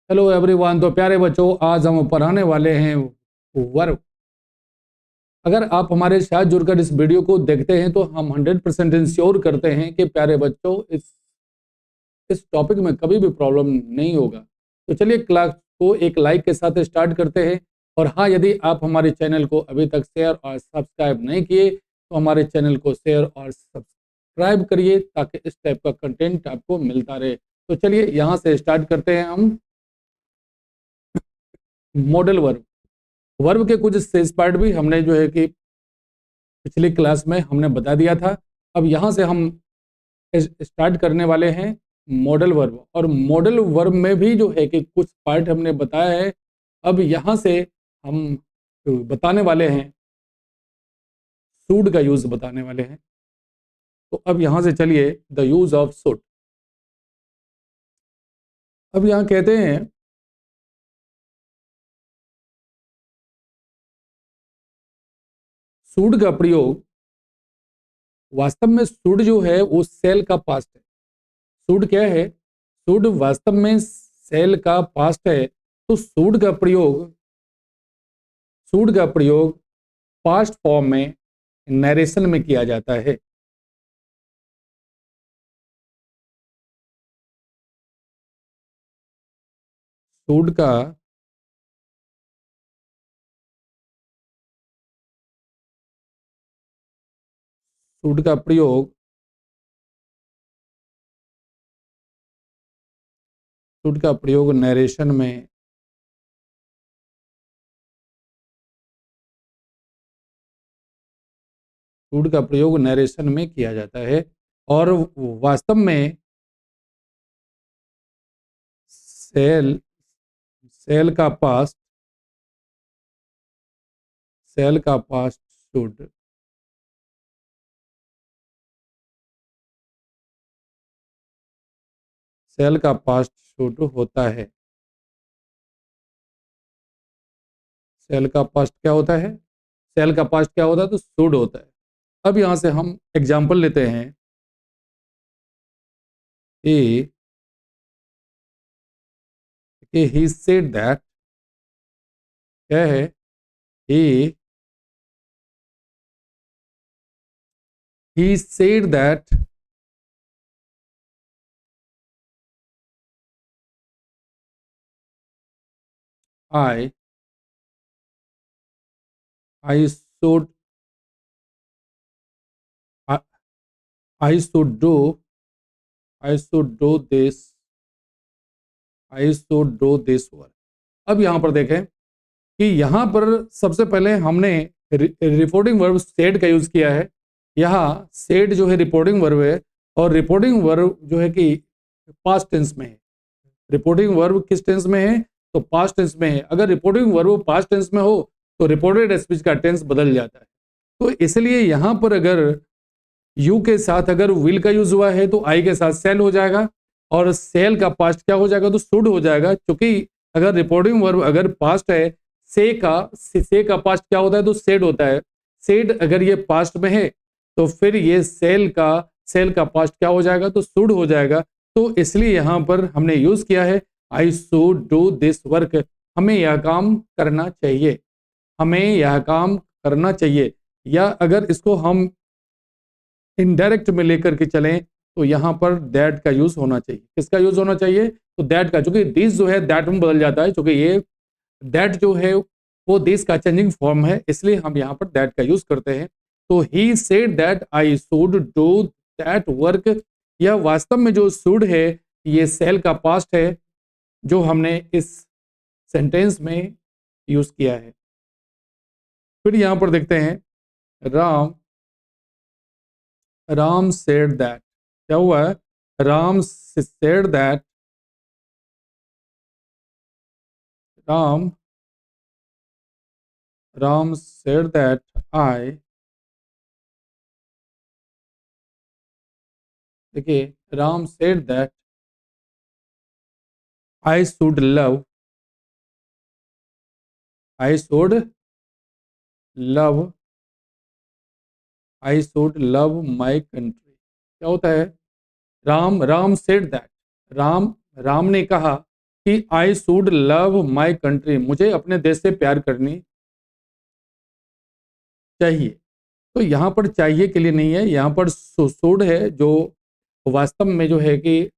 Hello everyone. तो प्यारे बच्चों, आज हम पढ़ाने वाले हैं वर्ब। अगर आप हमारे साथ जुड़कर इस वीडियो को देखते हैं तो हम 100% इंश्योर करते हैं कि प्यारे बच्चों इस टॉपिक में कभी भी प्रॉब्लम नहीं होगा। तो चलिए क्लास को एक लाइक के साथ स्टार्ट करते हैं। और हाँ, यदि आप हमारे चैनल को अभी तक शेयर और सब्सक्राइब नहीं किए तो हमारे चैनल को शेयर और सब्सक्राइब करिए ताकि इस टाइप का कंटेंट आपको मिलता रहे। तो चलिए यहाँ से स्टार्ट करते हैं हम। मॉडल वर्ब, वर्ब के कुछ शेष पार्ट भी हमने जो है कि पिछली क्लास में हमने बता दिया था। अब यहाँ से हम स्टार्ट करने वाले हैं मॉडल वर्ब। और मॉडल वर्ब में भी जो है कि कुछ पार्ट हमने बताया है। अब यहाँ से हम बताने वाले हैं, शुड का यूज बताने वाले हैं। तो अब यहाँ से चलिए द यूज ऑफ शुड। अब यहाँ कहते हैं शुड का प्रयोग, वास्तव में शुड जो है वो सेल का पास्ट है। शुड क्या है? शुड वास्तव में सेल का पास्ट है। तो शुड का प्रयोग पास्ट फॉर्म में नरेशन में किया जाता है। शुड का शुड का प्रयोग शुड का प्रयोग नरेशन में शुड का प्रयोग नरेशन में किया जाता है। और वास्तव में सेल सेल का पास्ट शुड सेल का पास्ट शुड होता है। सेल का पास्ट क्या होता है? सेल का पास्ट क्या होता है? तो शुड होता है। अब यहां से हम एग्जाम्पल लेते हैं। he he said that, क्या है? he he said that I I should I, I should do I should do this I should do this work। अब यहाँ पर देखें कि यहाँ पर सबसे पहले हमने रिपोर्टिंग वर्ब सेड का यूज किया है। यहाँ सेड जो है रिपोर्टिंग वर्ब है, और रिपोर्टिंग वर्ब जो है कि पास्ट टेंस में है। रिपोर्टिंग वर्ब किस टेंस में है? तो पास्ट टेंस में है। अगर रिपोर्टिंग वर्ब पास्ट टेंस में हो तो रिपोर्टेड स्पीच का टेंस बदल जाता है। तो इसलिए यहाँ पर अगर यू के साथ अगर विल का यूज हुआ है तो आई के साथ सेल हो जाएगा, और सेल का पास्ट क्या हो जाएगा? तो शुड हो जाएगा। क्योंकि अगर रिपोर्टिंग वर्ब अगर पास्ट है, से का पास्ट क्या होता है? तो सेड होता है। सेड अगर ये पास्ट में है तो फिर ये सेल का पास्ट क्या हो जाएगा? तो शुड हो जाएगा। तो इसलिए यहाँ पर हमने यूज किया है I should do this work. हमें यह काम करना चाहिए, हमें यह काम करना चाहिए। या अगर इसको हम इनडायरेक्ट में लेकर के चलें तो यहाँ पर दैट का यूज होना चाहिए। किसका यूज होना चाहिए? तो दैट का। क्योंकि दिस जो है दैट में बदल जाता है, क्योंकि ये दैट जो है वो दिस का चेंजिंग फॉर्म है, इसलिए हम यहाँ पर दैट का यूज करते हैं। तो he said that I should do that work. यह वास्तव में जो शुड है ये सेल का पास्ट है जो हमने इस सेंटेंस में यूज किया है। फिर यहाँ पर देखते हैं राम सेड दैट। क्या हुआ है? Ram said that Ram Ram said that I, देखिए, Ram said that I should love I should love I should love my country. क्या होता है? राम सेड दैट राम राम ने कहा कि I should love my country, मुझे अपने देश से प्यार करनी चाहिए। तो यहाँ पर चाहिए के लिए नहीं है, यहाँ पर शुड है जो वास्तव में जो है कि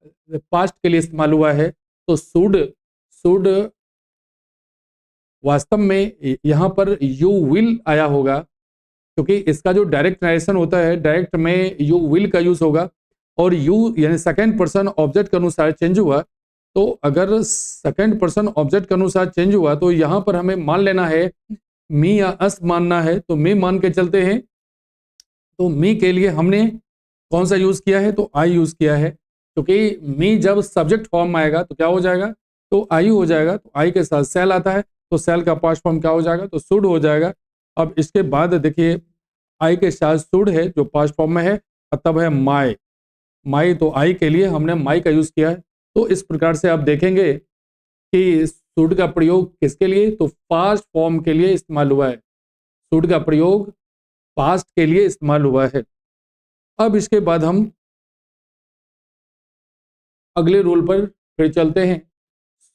पास्ट के लिए इस्तेमाल हुआ है। तो शुड शुड वास्तव में यहाँ पर यू विल आया होगा, क्योंकि इसका जो डायरेक्ट नरेशन होता है, डायरेक्ट में यू विल का यूज होगा और यू यानी सेकंड पर्सन ऑब्जेक्ट के अनुसार चेंज हुआ। तो अगर सेकंड पर्सन ऑब्जेक्ट के अनुसार चेंज हुआ तो यहाँ पर हमें मान लेना है, मी या अस मानना है, तो मी मान के चलते हैं। तो मी के लिए हमने कौन सा यूज किया है, तो आई यूज किया है, क्योंकि मी जब सब्जेक्ट फॉर्म में आएगा तो क्या हो जाएगा, तो आई हो जाएगा। तो आई के साथ सेल आता है, तो सेल का पास्ट फॉर्म क्या हो जाएगा, तो शुड हो जाएगा। अब इसके बाद देखिए आई के साथ शुड है जो पास्ट फॉर्म में है, तब है माई। माई तो आई के लिए हमने माई का यूज किया है। तो इस प्रकार से आप देखेंगे कि शुड का प्रयोग किसके लिए, तो पास्ट फॉर्म के लिए इस्तेमाल हुआ है। शुड का प्रयोग पास्ट के लिए इस्तेमाल हुआ है। अब इसके बाद हम अगले रूल पर फिर चलते हैं।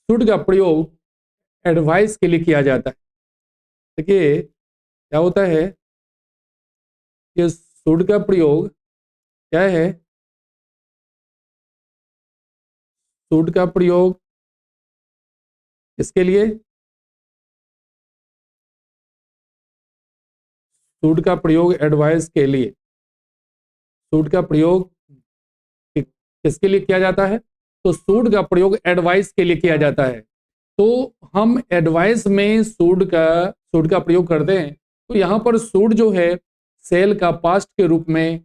शुड का प्रयोग एडवाइस के लिए किया जाता है। देखिए क्या होता है कि शुड का प्रयोग क्या है, शुड का प्रयोग इसके लिए, शुड का प्रयोग एडवाइस के लिए, शुड का प्रयोग किसके लिए किया जाता है, तो शुड का प्रयोग एडवाइस के लिए किया जाता है। तो हम एडवाइस में शुड का प्रयोग करते हैं। तो यहाँ पर शुड जो है सेल का पास्ट के रूप में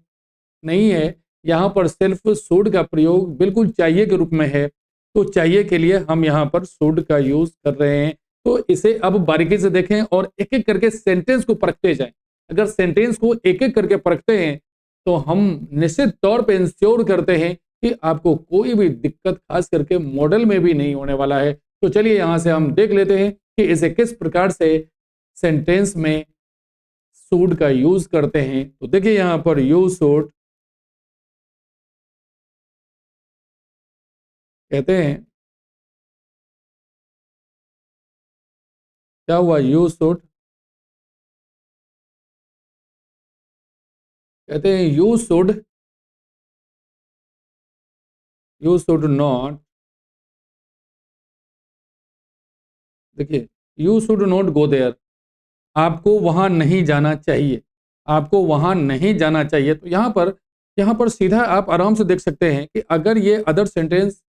नहीं है, यहाँ पर सिर्फ शुड का प्रयोग बिल्कुल चाहिए के रूप में है। तो चाहिए के लिए हम यहाँ पर शुड का यूज कर रहे हैं। तो इसे अब बारीकी से देखें और एक एक करके सेंटेंस को परखते जाएं। अगर सेंटेंस को एक एक करके परखते हैं तो हम निश्चित तौर पे इंश्योर करते हैं कि आपको कोई भी दिक्कत खास करके मॉडल में भी नहीं होने वाला है। तो चलिए यहां से हम देख लेते हैं कि इसे किस प्रकार से सेंटेंस में शुड का यूज करते हैं। तो देखिए यहां पर यू शुड कहते हैं, क्या हुआ, यू शुड कहते हैं यू शुड नॉट, देखिए you should not go there, आपको वहां नहीं जाना चाहिए, आपको वहां नहीं जाना चाहिए। तो यहाँ पर सीधा आप आराम से देख सकते हैं कि अगर ये अदर सेंटेंस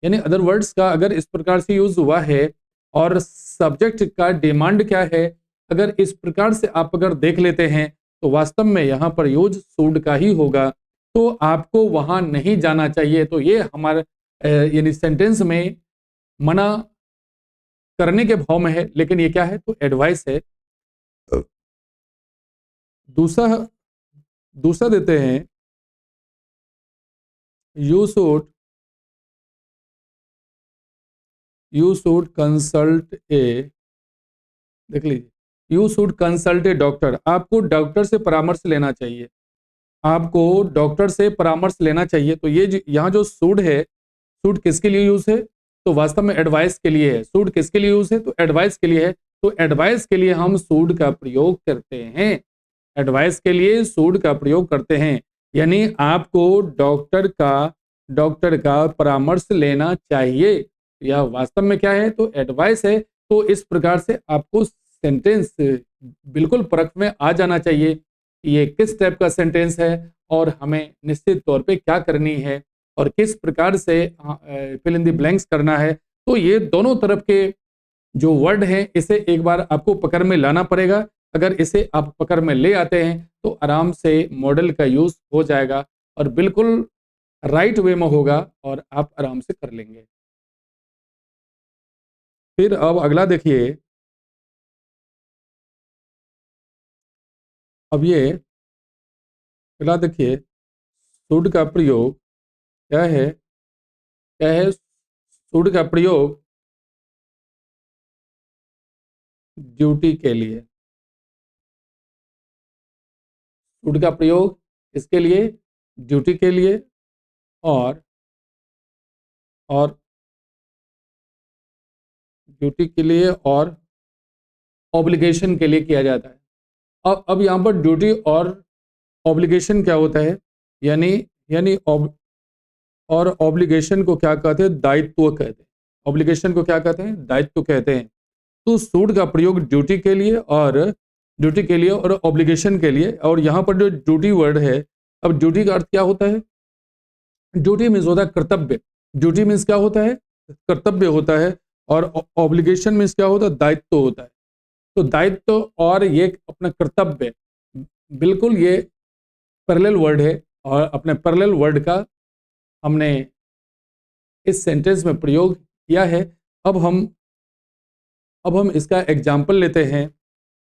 यानी अदर वर्ड्स का अगर इस प्रकार से यूज हुआ है और सब्जेक्ट का डिमांड क्या है, अगर इस प्रकार से आप अगर देख लेते हैं तो वास्तव में यहाँ पर यूज शुड का ही होगा। तो आपको वहां नहीं जाना चाहिए, तो ये हमारे यानी सेंटेंस में मना करने के भाव में है, लेकिन ये क्या है, तो एडवाइस है। दूसरा दूसरा देते हैं, यू शुड कंसल्ट ए, देख लीजिए you should consult A doctor, आपको डॉक्टर से परामर्श लेना चाहिए, आपको डॉक्टर से परामर्श लेना चाहिए। तो ये यहाँ जो शुड है, शुड किसके लिए यूज है, तो वास्तव में एडवाइस के लिए है। शुड किसके लिए यूज है, तो एडवाइस के लिए है। तो एडवाइस के लिए हम शुड का प्रयोग करते हैं, एडवाइस के लिए शुड का प्रयोग करते हैं। यानी आपको डॉक्टर का परामर्श लेना चाहिए। यह वास्तव में क्या है, तो एडवाइस है। तो इस प्रकार से आपको सेंटेंस बिल्कुल परख में आ जाना चाहिए कि ये किस टाइप का सेंटेंस है और हमें निश्चित तौर पे क्या करनी है और किस प्रकार से फिल इन द ब्लैंक्स करना है। तो ये दोनों तरफ के जो वर्ड हैं इसे एक बार आपको पकड़ में लाना पड़ेगा। अगर इसे आप पकड़ में ले आते हैं तो आराम से मॉडल का यूज हो जाएगा और बिल्कुल राइट वे में होगा और आप आराम से कर लेंगे। फिर अब अगला देखिए, अब ये अगला देखिए, शुड का प्रयोग क्या है, क्या है, शुड का प्रयोग ड्यूटी के लिए, शुड का प्रयोग इसके लिए, ड्यूटी के लिए और और ड्यूटी के लिए और ऑब्लिगेशन के लिए किया जाता है। अब यहाँ पर ड्यूटी और ऑब्लिगेशन क्या होता है, यानी यानी और ऑब्लिगेशन को क्या कहते हैं, दायित्व कहते हैं। ऑब्लिगेशन को क्या कहते हैं, दायित्व कहते हैं। तो सूड का प्रयोग ड्यूटी के लिए और ऑब्लिगेशन के लिए, और यहाँ पर जो ड्यूटी वर्ड है, अब ड्यूटी का अर्थ क्या होता है, ड्यूटी मीन्स होता है कर्तव्य। ड्यूटी मीन्स क्या होता है, कर्तव्य होता है, और ऑब्लिगेशन मीन्स क्या होता है, दायित्व होता है। तो दायित्व और ये अपना कर्तव्य, बिल्कुल ये पैरेलल वर्ड है, और अपने पैरेलल वर्ड का हमने इस सेंटेंस में प्रयोग किया है। अब हम इसका एग्जाम्पल लेते हैं,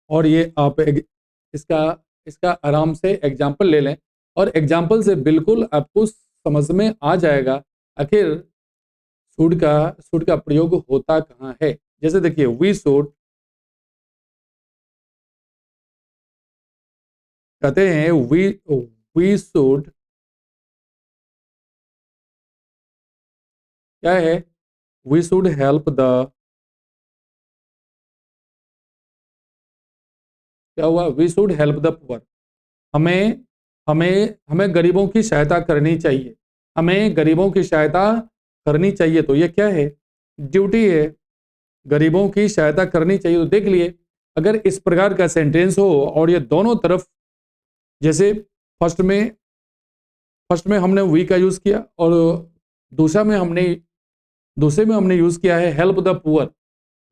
और ये आप इसका इसका आराम से एग्जाम्पल ले लें, और एग्जाम्पल से बिल्कुल आपको समझ में आ जाएगा आखिर शुड का प्रयोग होता कहाँ है। जैसे देखिए, वी शुड, कहते हैं वी शुड, क्या है, वी शुड हेल्प द, क्या हुआ, we should help the poor. हमें हमें हमें गरीबों की सहायता करनी चाहिए, हमें गरीबों की सहायता करनी चाहिए। तो ये क्या है, ड्यूटी है, गरीबों की सहायता करनी चाहिए। तो देख लिए, अगर इस प्रकार का सेंटेंस हो और ये दोनों तरफ, जैसे फर्स्ट में फर्स्ट में हमने वी का यूज किया, और दूसरा में हमने दूसरे में हमने यूज किया है हेल्प द पुअर।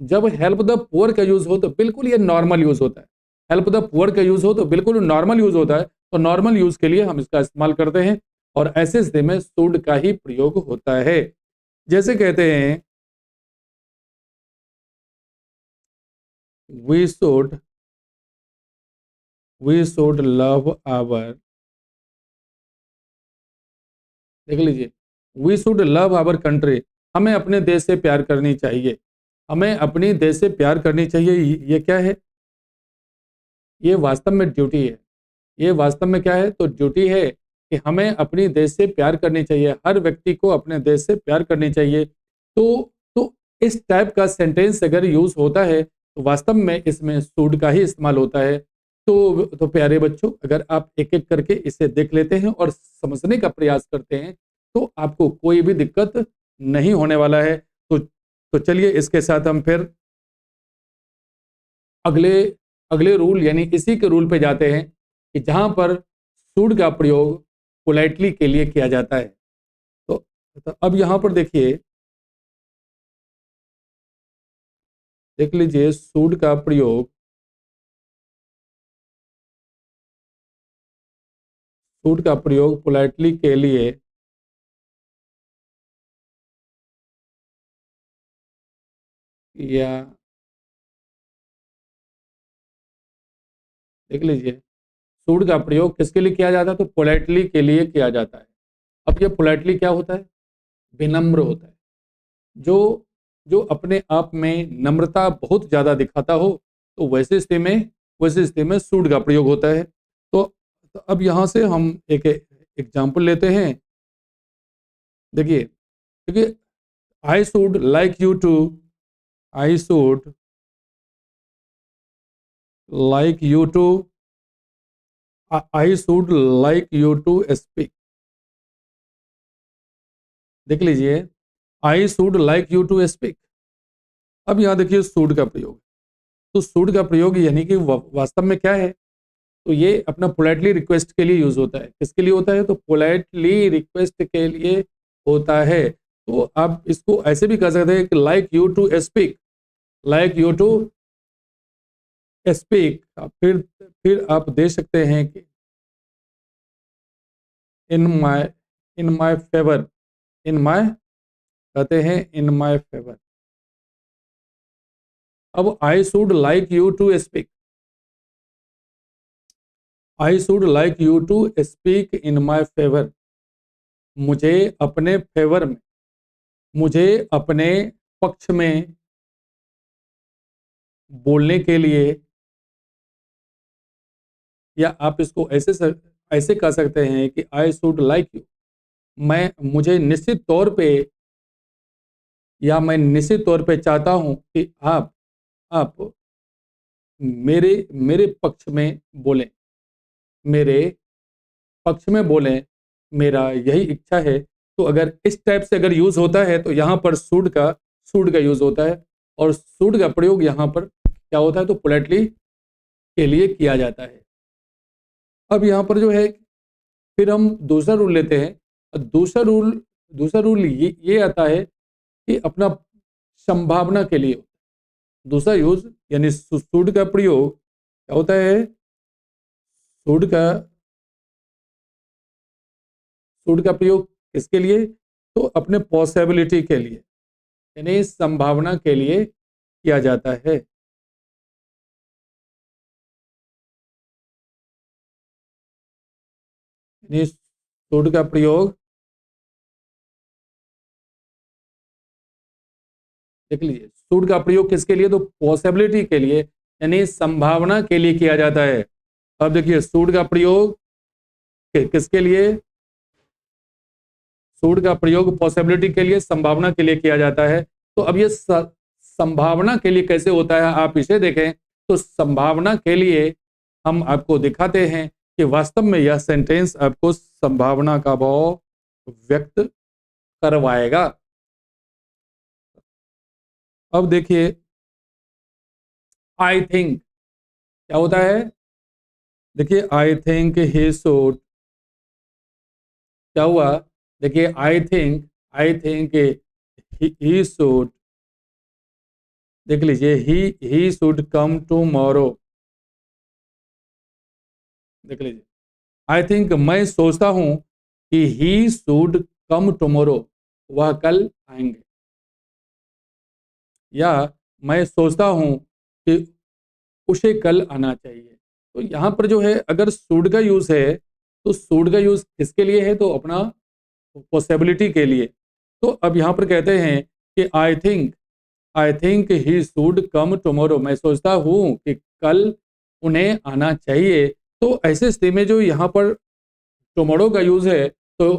जब हेल्प द पुअर का यूज हो तो बिल्कुल ये नॉर्मल यूज होता है। हेल्प द पुअर का यूज हो तो बिल्कुल नॉर्मल यूज होता है। तो नॉर्मल यूज के लिए हम इसका इस्तेमाल करते हैं, और ऐसे स्थिति में शुड का ही प्रयोग होता है। जैसे कहते हैं, वी शुड लव आवर, देख लीजिए, we should love our country, हमें अपने देश से प्यार करनी चाहिए, हमें अपनी देश से प्यार करनी चाहिए। ये क्या है, ये वास्तव में ड्यूटी है। ये वास्तव में क्या है, तो ड्यूटी है कि हमें अपनी देश से प्यार करनी चाहिए, हर व्यक्ति को अपने देश से प्यार करनी चाहिए। तो इस टाइप का सेंटेंस अगर यूज होता है तो वास्तव में इसमें शुड का ही इस्तेमाल होता है। तो प्यारे बच्चों, अगर आप एक एक करके इसे देख लेते हैं और समझने का प्रयास करते हैं तो आपको कोई भी दिक्कत नहीं होने वाला है। तो चलिए, इसके साथ हम फिर अगले अगले रूल यानी इसी के रूल पे जाते हैं कि जहां पर शुड का प्रयोग पोलाइटली के लिए किया जाता है। तो अब यहां पर देखिए, देख लीजिए, शुड का प्रयोग पोलाइटली के लिए या, देख लीजिए, शुड का प्रयोग किसके लिए किया जाता है, तो पोलाइटली के लिए किया जाता है। अब ये पोलाइटली क्या होता है, विनम्र होता है। जो जो अपने आप में नम्रता बहुत ज्यादा दिखाता हो, तो वैसे स्थिति में शुड का प्रयोग होता है। तो, तो अब यहां से हम एक एग्जाम्पल लेते हैं। देखिए, देखिए, I should like you to, I should like you to, I should like you to speak. देख लीजिए, I should like you to speak. अब यहां देखिए शुड का प्रयोग, तो शुड का प्रयोग यानी कि वास्तव में क्या है, तो ये अपना पोलाइटली रिक्वेस्ट के लिए यूज होता है। किसके लिए होता है, तो पोलाइटली रिक्वेस्ट के लिए होता है। तो आप इसको ऐसे भी कह सकते हैं कि like you to speak, like you to speak. फिर आप दे सकते हैं कि in my favour, in my, कहते हैं इन माय फेवर। अब I should like you to speak, I should like you to speak in my favour. मुझे अपने फेवर में, मुझे अपने पक्ष में बोलने के लिए, या आप इसको ऐसे कह सकते हैं कि आई शुड लाइक यू, मैं, मुझे निश्चित तौर पे या मैं निश्चित तौर पे चाहता हूं कि आप मेरे मेरे पक्ष में बोलें, मेरे पक्ष में बोलें, मेरा यही इच्छा है। तो अगर इस टाइप से अगर यूज होता है तो यहाँ पर शुड का यूज होता है, और शुड का प्रयोग यहाँ पर क्या होता है, तो पोलाइटली के लिए किया जाता है। अब यहाँ पर जो है फिर हम दूसरा रूल लेते हैं, और दूसरा रूल ये आता है कि अपना संभावना के लिए दूसरा यूज, यानी शुड का प्रयोग क्या होता है, शुड का शुड का प्रयोग किसके लिए, तो अपने पॉसिबिलिटी के लिए, यानी संभावना के लिए किया जाता है। यानी शुड का प्रयोग, देख लीजिए, शुड का प्रयोग किसके लिए, तो पॉसिबिलिटी के लिए, यानी संभावना के लिए किया जाता है। अब देखिए शुड का प्रयोग किसके लिए, शुड का प्रयोग पॉसिबिलिटी के लिए, संभावना के लिए किया जाता है। तो अब ये संभावना के लिए कैसे होता है, आप इसे देखें। तो संभावना के लिए हम आपको दिखाते हैं कि वास्तव में यह सेंटेंस आपको संभावना का भाव व्यक्त करवाएगा। अब देखिए, आई थिंक क्या होता है, देखिए आई थिंक ही शुड, क्या हुआ, देखिए आई थिंक ही शुड, देख लीजिए, ही शुड कम टुमारो, देख लीजिए, आई थिंक मैं सोचता हूं कि ही शुड कम टुमारो, वह कल आएंगे, या मैं सोचता हूं कि उसे कल आना चाहिए। तो यहाँ पर जो है अगर शुड का यूज है, तो शुड का यूज किसके लिए है, तो अपना पॉसिबिलिटी के लिए। तो अब यहाँ पर कहते हैं कि I think he should come tomorrow, मैं सोचता हूँ कि कल उन्हें आना चाहिए। तो ऐसे स्थिति में जो यहाँ पर टुमारो का यूज है, तो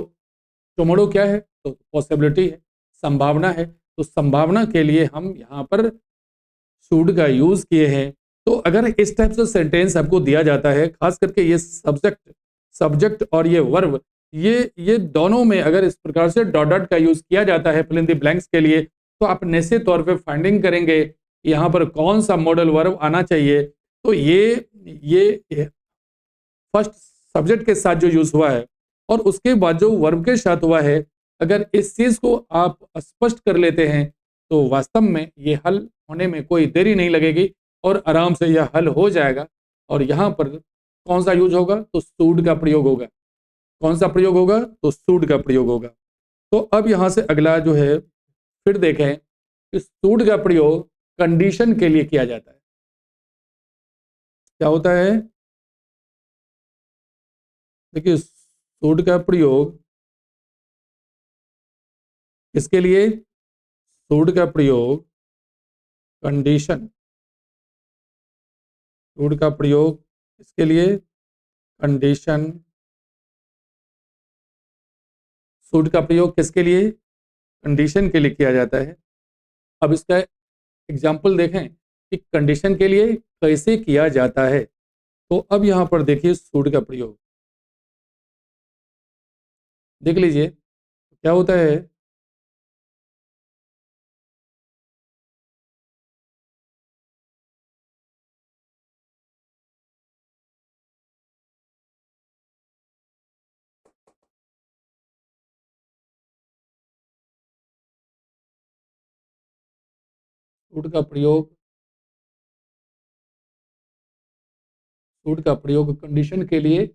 टुमारो क्या है, तो पॉसिबिलिटी है, संभावना है। तो संभावना के लिए हम यहाँ पर शुड का यूज किए हैं। तो अगर इस टाइप से सेंटेंस आपको दिया जाता है, खास करके ये सब्जेक्ट और ये वर्ब, ये दोनों में अगर इस प्रकार से डॉट डॉट का यूज किया जाता है फिल इन द ब्लैंक्स के लिए, तो आप निश्चित तौर पे फाइंडिंग करेंगे यहाँ पर कौन सा मॉडल वर्ब आना चाहिए। तो ये फर्स्ट सब्जेक्ट के साथ जो यूज हुआ है, और उसके बाद जो वर्ब के साथ हुआ है, अगर इस चीज को आप स्पष्ट कर लेते हैं, तो वास्तव में ये हल होने में कोई देरी नहीं लगेगी, और आराम से यह हल हो जाएगा। और यहाँ पर कौन सा यूज होगा, तो शुड का प्रयोग होगा। कौन सा प्रयोग होगा, तो शुड का प्रयोग होगा। तो अब यहाँ से अगला जो है फिर देखें कि शुड का प्रयोग कंडीशन के लिए किया जाता है। क्या होता है, देखिए शुड का प्रयोग किसके लिए, शुड का प्रयोग कंडीशन, शुड का प्रयोग किसके लिए, कंडीशन, शुड का प्रयोग किसके लिए, कंडीशन के लिए किया जाता है। अब इसका एग्जाम्पल देखें कि कंडीशन के लिए कैसे किया जाता है। तो अब यहाँ पर देखिए शुड का प्रयोग देख लीजिए क्या होता है, शुड का प्रयोग, शुड का प्रयोग कंडीशन के लिए,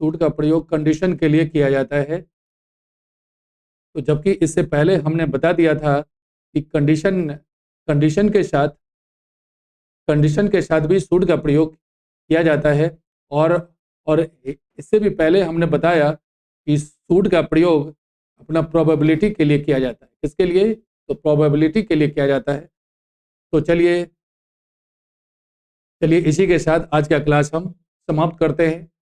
शुड का प्रयोग कंडीशन के लिए किया जाता है। तो जबकि इससे पहले हमने बता दिया था कि कंडीशन के साथ कंडीशन के साथ भी शुड का प्रयोग किया जाता है। और इससे भी पहले हमने बताया कि शुड का प्रयोग अपना प्रोबेबिलिटी के लिए किया जाता है। किसके लिए, तो प्रोबेबिलिटी के लिए किया जाता है। तो चलिए इसी के साथ आज का क्लास हम समाप्त करते हैं।